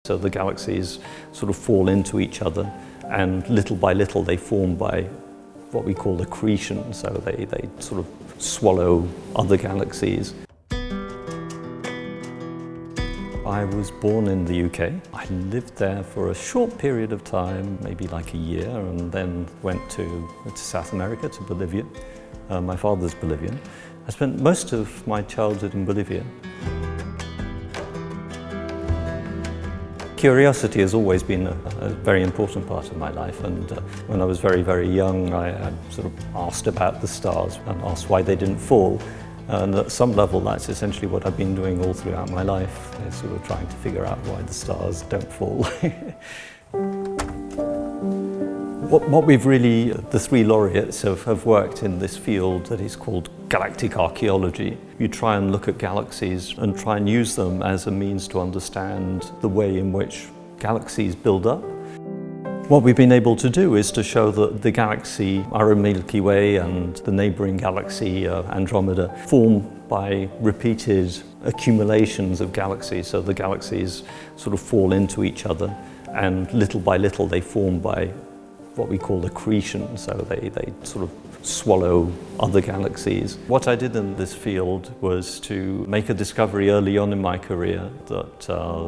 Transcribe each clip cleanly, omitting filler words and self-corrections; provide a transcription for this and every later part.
So the galaxies sort of fall into each other, and little by little they form by what we call accretion, so they sort of swallow other galaxies. I was born in the UK. I lived there for a short period of time, maybe like a year, and then went to South America, to Bolivia. My father's Bolivian. I spent most of my childhood in Bolivia. Curiosity has always been a very important part of my life, and when I was very, very young I sort of asked about the stars and asked why they didn't fall, and at some level that's essentially what I've been doing all throughout my life, is sort of trying to figure out why the stars don't fall. What we've really, the three laureates have worked in this field that is called Galactic Archaeology. You try and look at galaxies and try and use them as a means to understand the way in which galaxies build up. What we've been able to do is to show that the galaxy, our Milky Way, and the neighbouring galaxy, Andromeda, form by repeated accumulations of galaxies. So the galaxies sort of fall into each other, and little by little they form by what we call accretion, so they sort of swallow other galaxies. What I did in this field was to make a discovery early on in my career that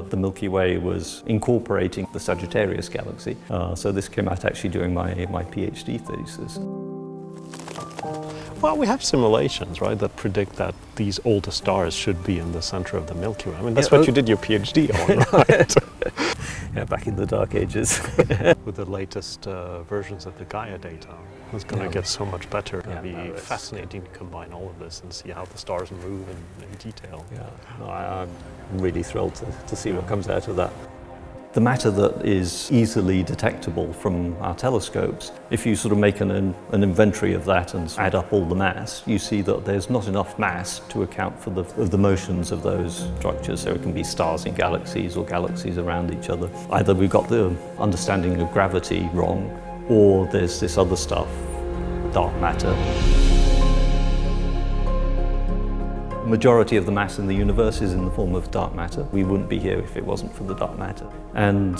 the Milky Way was incorporating the Sagittarius galaxy. So this came out actually during my PhD thesis. Well, we have simulations, right, that predict that these older stars should be in the center of the Milky Way. I mean, that's what you did your PhD on, right? Yeah, back in the dark ages. With the latest versions of the Gaia data, it's going to get so much better. It'll be fascinating to combine all of this and see how the stars move in detail. Yeah, no, I'm really thrilled to see what comes out of that. The matter that is easily detectable from our telescopes, if you sort of make an inventory of that and add up all the mass, you see that there's not enough mass to account for the motions of those structures. So it can be stars in galaxies or galaxies around each other. Either we've got the understanding of gravity wrong, or there's this other stuff, dark matter. The majority of the mass in the universe is in the form of dark matter. We wouldn't be here if it wasn't for the dark matter. And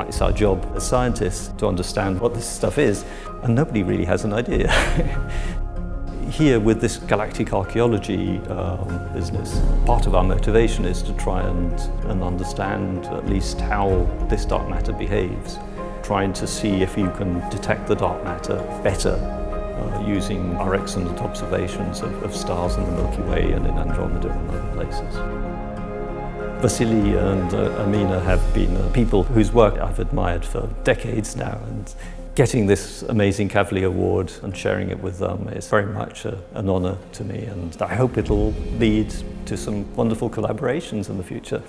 it's our job as scientists to understand what this stuff is, and nobody really has an idea. Here with this galactic archaeology business, part of our motivation is to try and understand at least how this dark matter behaves, trying to see if you can detect the dark matter better using our excellent observations of stars in the Milky Way and in Andromeda and other places. Vasily and Amina have been people whose work I've admired for decades now, and getting this amazing Kavli award and sharing it with them is very much an honour to me, and I hope it'll lead to some wonderful collaborations in the future.